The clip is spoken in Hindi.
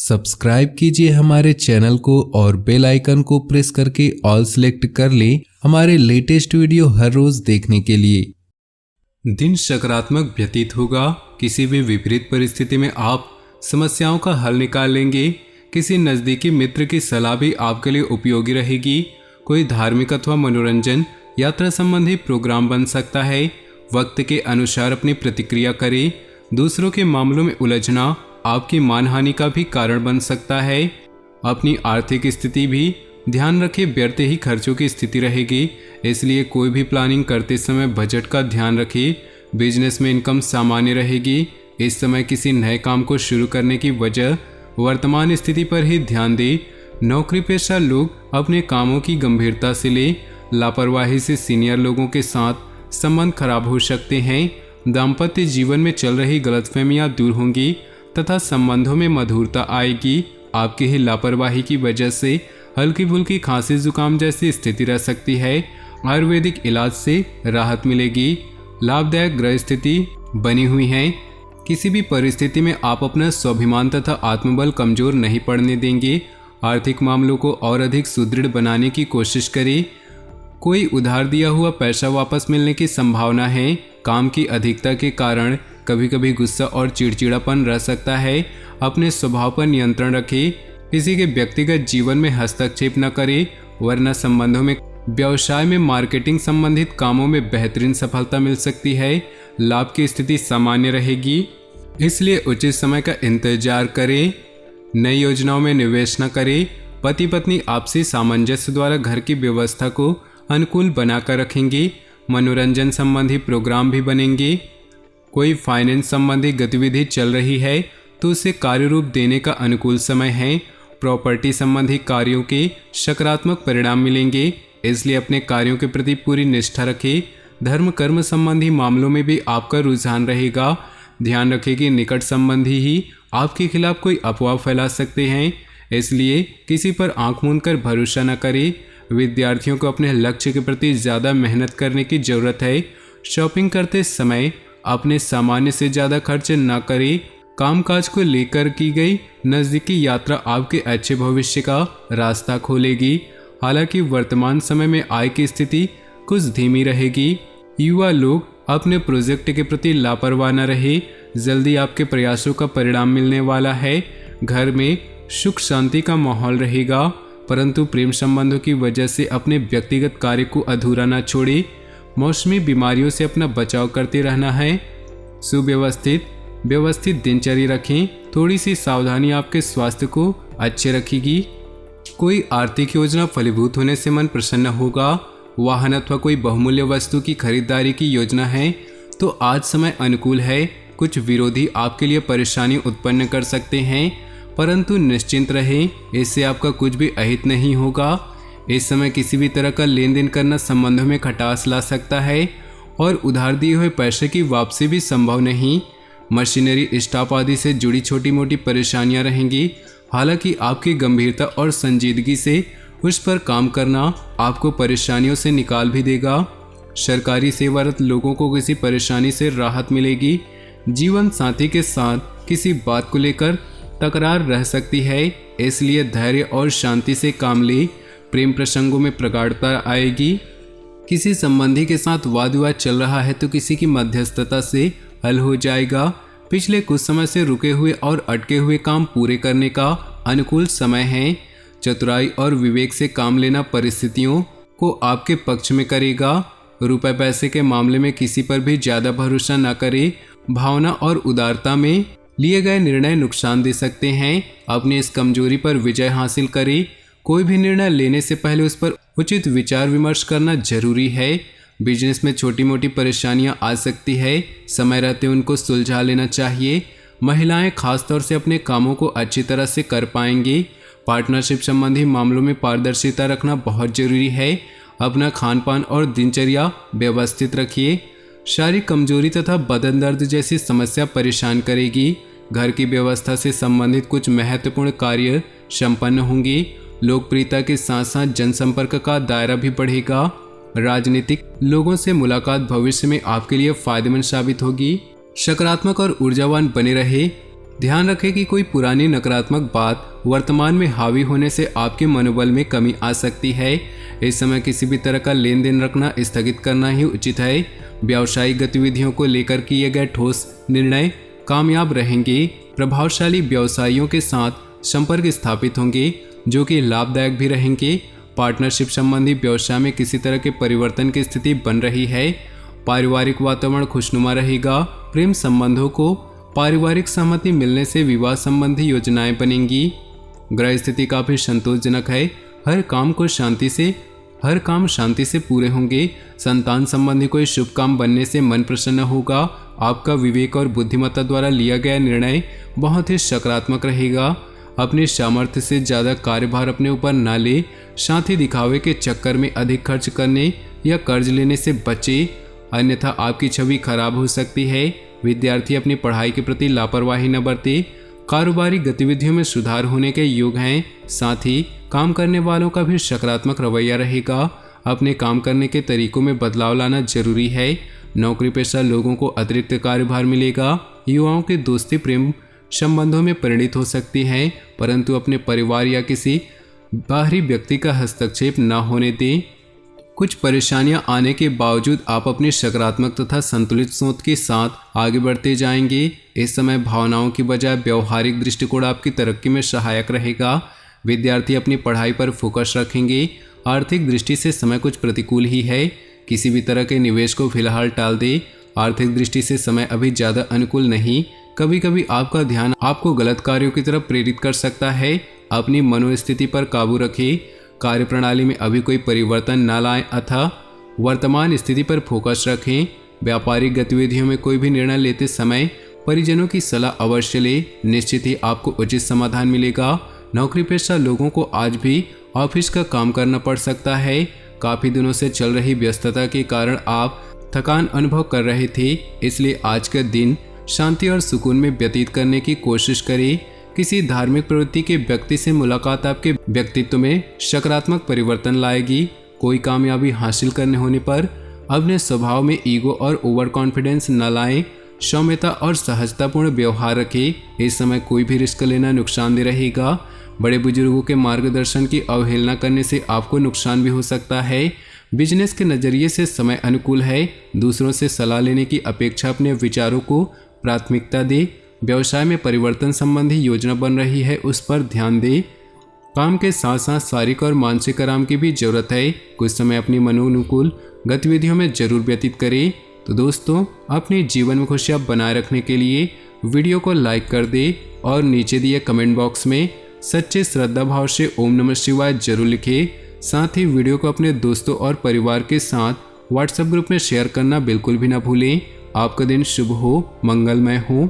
सब्सक्राइब कीजिए हमारे चैनल को और बेल आइकन को प्रेस करके ऑल सेलेक्ट कर लें हमारे लेटेस्ट वीडियो हर रोज देखने के लिए। दिन सकारात्मक व्यतीत होगा। किसी भी विपरीत परिस्थिति में आप समस्याओं का हल निकाल लेंगे। किसी नज़दीकी मित्र की सलाह भी आपके लिए उपयोगी रहेगी। कोई धार्मिक अथवा मनोरंजन यात्रा संबंधी प्रोग्राम बन सकता है। वक्त के अनुसार अपनी प्रतिक्रिया करें। दूसरों के मामलों में उलझना आपकी मानहानि का भी कारण बन सकता है। अपनी आर्थिक स्थिति भी ध्यान रखें, व्यर्थ ही खर्चों की स्थिति रहेगी, इसलिए कोई भी प्लानिंग करते समय बजट का ध्यान रखें। बिजनेस में इनकम सामान्य रहेगी। इस समय किसी नए काम को शुरू करने की वजह वर्तमान स्थिति पर ही ध्यान दें। नौकरी पेशा लोग अपने कामों की गंभीरता से लें। लापरवाही से सीनियर लोगों के साथ संबंध खराब हो सकते हैं। दाम्पत्य जीवन में चल रही गलतफहमियां दूर होंगी तथा संबंधों में मधुरता आएगी। आपकी ही लापरवाही की वजह से हल्की फुल्की खांसी जुकाम जैसी स्थिति रह सकती है। आयुर्वेदिक इलाज से राहत मिलेगी। लाभदायक ग्रह स्थिति बनी हुई है। किसी भी परिस्थिति में आप अपना स्वाभिमान तथा आत्मबल कमजोर नहीं पड़ने देंगे। आर्थिक मामलों को और अधिक सुदृढ़ बनाने की कोशिश करें। कोई उधार दिया हुआ पैसा वापस मिलने की संभावना है। काम की अधिकता के कारण कभी कभी गुस्सा और चिड़चिड़ापन रह सकता है। अपने स्वभाव पर नियंत्रण रखें। किसी के व्यक्तिगत जीवन में हस्तक्षेप न करें, वरना संबंधों में, व्यवसाय में, मार्केटिंग संबंधित कामों में बेहतरीन सफलता मिल सकती है। लाभ की स्थिति सामान्य रहेगी, इसलिए उचित समय का इंतजार करें। नई योजनाओं में निवेश न करें। पति पत्नी आपसी सामंजस्य द्वारा घर की व्यवस्था को अनुकूल बनाकर रखेंगे। मनोरंजन संबंधी प्रोग्राम भी बनेंगे। कोई फाइनेंस संबंधी गतिविधि चल रही है तो उसे कार्य रूप देने का अनुकूल समय है। प्रॉपर्टी संबंधी कार्यों के सकारात्मक परिणाम मिलेंगे, इसलिए अपने कार्यों के प्रति पूरी निष्ठा रखें। धर्म कर्म संबंधी मामलों में भी आपका रुझान रहेगा। ध्यान रखें कि निकट संबंधी ही आपके खिलाफ कोई अफवाह फैला सकते हैं, इसलिए किसी पर आंख मूंद कर भरोसा न करें। विद्यार्थियों को अपने लक्ष्य के प्रति ज़्यादा मेहनत करने की ज़रूरत है। शॉपिंग करते समय अपने सामान्य से ज़्यादा खर्च न करें। कामकाज को लेकर की गई नज़दीकी यात्रा आपके अच्छे भविष्य का रास्ता खोलेगी। हालांकि वर्तमान समय में आय की स्थिति कुछ धीमी रहेगी। युवा लोग अपने प्रोजेक्ट के प्रति लापरवाह न रहे। जल्दी आपके प्रयासों का परिणाम मिलने वाला है। घर में सुख शांति का माहौल रहेगा, परंतु प्रेम संबंधों की वजह से अपने व्यक्तिगत कार्य को अधूरा न छोड़ें। मौसमी बीमारियों से अपना बचाव करते रहना है। व्यवस्थित दिनचर्या रखें। थोड़ी सी सावधानी आपके स्वास्थ्य को अच्छे रखेगी। कोई आर्थिक योजना फलीभूत होने से मन प्रसन्न होगा। वाहन अथवा कोई बहुमूल्य वस्तु की खरीदारी की योजना है तो आज समय अनुकूल है। कुछ विरोधी आपके लिए परेशानी उत्पन्न कर सकते हैं, परंतु निश्चिंत रहें, इससे आपका कुछ भी अहित नहीं होगा। इस समय किसी भी तरह का लेन देन करना संबंधों में खटास ला सकता है और उधार दिए हुए पैसे की वापसी भी संभव नहीं। मशीनरी, स्टाफ आदि से जुड़ी छोटी मोटी परेशानियां रहेंगी। हालांकि आपकी गंभीरता और संजीदगी से उस पर काम करना आपको परेशानियों से निकाल भी देगा। सरकारी सेवारत लोगों को किसी परेशानी से राहत मिलेगी। जीवन साथी के साथ किसी बात को लेकर तकरार रह सकती है, इसलिए धैर्य और शांति से काम ले। प्रेम प्रसंगों में प्रगाढ़ता आएगी। किसी संबंधी के साथ वाद विवाद चल रहा है तो किसी की मध्यस्थता से हल हो जाएगा। पिछले कुछ समय से रुके हुए और अटके हुए काम पूरे करने का अनुकूल समय है। चतुराई और विवेक से काम लेना परिस्थितियों को आपके पक्ष में करेगा। रुपए पैसे के मामले में किसी पर भी ज़्यादा भरोसा न करें। भावना और उदारता में लिए गए निर्णय नुकसान दे सकते हैं। अपनी इस कमजोरी पर विजय हासिल करें। कोई भी निर्णय लेने से पहले उस पर उचित विचार विमर्श करना जरूरी है। बिजनेस में छोटी मोटी परेशानियां आ सकती है, समय रहते उनको सुलझा लेना चाहिए। महिलाएं खासतौर से अपने कामों को अच्छी तरह से कर पाएंगी। पार्टनरशिप संबंधी मामलों में पारदर्शिता रखना बहुत जरूरी है। अपना खान पान और दिनचर्या व्यवस्थित रखिए। शारीरिक कमजोरी तथा बदन दर्द जैसी समस्या परेशान करेगी। घर की व्यवस्था से संबंधित कुछ महत्वपूर्ण कार्य संपन्न होंगे। लोकप्रियता के साथ साथ जनसंपर्क का दायरा भी बढ़ेगा। राजनीतिक लोगों से मुलाकात भविष्य में आपके लिए फायदेमंद साबित होगी। सकारात्मक और ऊर्जावान बने रहे। ध्यान रखें कि कोई पुरानी नकारात्मक बात वर्तमान में हावी होने से आपके मनोबल में कमी आ सकती है। इस समय किसी भी तरह का लेन देन रखना स्थगित करना ही उचित है। व्यावसायिक गतिविधियों को लेकर किए गए ठोस निर्णय कामयाब रहेंगे। प्रभावशाली व्यवसायियों के साथ संपर्क स्थापित होंगे जो कि लाभदायक भी रहेंगे। पार्टनरशिप संबंधी व्यवसाय में किसी तरह के परिवर्तन की स्थिति बन रही है। पारिवारिक वातावरण खुशनुमा रहेगा। प्रेम संबंधों को पारिवारिक सहमति मिलने से विवाह संबंधी योजनाएं बनेंगी। ग्रह स्थिति काफी संतोषजनक है। हर काम शांति से पूरे होंगे। संतान संबंधी कोई शुभ काम बनने से मन प्रसन्न होगा। आपका विवेक और बुद्धिमत्ता द्वारा लिया गया निर्णय बहुत ही सकारात्मक रहेगा। अपने सामर्थ्य से ज़्यादा कार्यभार अपने ऊपर न ले। साथ ही दिखावे के चक्कर में अधिक खर्च करने या कर्ज लेने से बचे, अन्यथा आपकी छवि खराब हो सकती है। विद्यार्थी अपनी पढ़ाई के प्रति लापरवाही न बरते। कारोबारी गतिविधियों में सुधार होने के योग हैं। साथ ही काम करने वालों का भी सकारात्मक रवैया रहेगा। अपने काम करने के तरीकों में बदलाव लाना जरूरी है। नौकरी पेशा लोगों को अतिरिक्त कार्यभार मिलेगा। युवाओं की दोस्ती प्रेम संबंधों में परिणित हो सकती है, परंतु अपने परिवार या किसी बाहरी व्यक्ति का हस्तक्षेप न होने दें। कुछ परेशानियां आने के बावजूद आप अपनी सकारात्मक तथा संतुलित सोच के साथ आगे बढ़ते जाएंगे। इस समय भावनाओं की बजाय व्यवहारिक दृष्टिकोण आपकी तरक्की में सहायक रहेगा। विद्यार्थी अपनी पढ़ाई पर फोकस रखेंगे। आर्थिक दृष्टि से समय कुछ प्रतिकूल ही है। किसी भी तरह के निवेश को फिलहाल टाल दे। आर्थिक दृष्टि से समय अभी ज़्यादा अनुकूल नहीं। कभी कभी आपका ध्यान आपको गलत कार्यों की तरफ प्रेरित कर सकता है। अपनी मनोस्थिति पर काबू रखें। कार्यप्रणाली में अभी कोई परिवर्तन न लाएं अथवा वर्तमान स्थिति पर फोकस रखें। व्यापारिक गतिविधियों में कोई भी निर्णय लेते समय परिजनों की सलाह अवश्य लें। निश्चित ही आपको उचित समाधान मिलेगा। नौकरी पेशा लोगों को आज भी ऑफिस का काम करना पड़ सकता है। काफ़ी दिनों से चल रही व्यस्तता के कारण आप थकान अनुभव कर रहे थे, इसलिए आज का दिन शांति और सुकून में व्यतीत करने की कोशिश करें। किसी धार्मिक प्रवृत्ति के व्यक्ति से मुलाकात आपके व्यक्तित्व में सकारात्मक परिवर्तन लाएगी। कोई कामयाबी हासिल करने होने पर अपने स्वभाव में ईगो और ओवर कॉन्फिडेंस न लाएं। सौम्यता और सहजतापूर्ण व्यवहार रखें। इस समय कोई भी रिस्क लेना नुकसानदेह रहेगा। बड़े बुजुर्गों के मार्गदर्शन की अवहेलना करने से आपको नुकसान भी हो सकता है। बिजनेस के नज़रिए से समय अनुकूल है। दूसरों से सलाह लेने की अपेक्षा अपने विचारों को प्राथमिकता दे। व्यवसाय में परिवर्तन संबंधी योजना बन रही है, उस पर ध्यान दे। काम के साथ साथ शारीरिक और मानसिक आराम की भी जरूरत है। कुछ समय अपनी मनोनुकूल गतिविधियों में जरूर व्यतीत करें। तो दोस्तों, अपने जीवन में खुशियाँ बनाए रखने के लिए वीडियो को लाइक कर दे और नीचे दिए कमेंट बॉक्स में सच्चे श्रद्धा भाव से ओम नमः शिवाय जरूर लिखें। साथ ही वीडियो को अपने दोस्तों और परिवार के साथ व्हाट्सएप ग्रुप में शेयर करना बिल्कुल भी ना भूलें। आपका दिन शुभ हो, मंगलमय हो।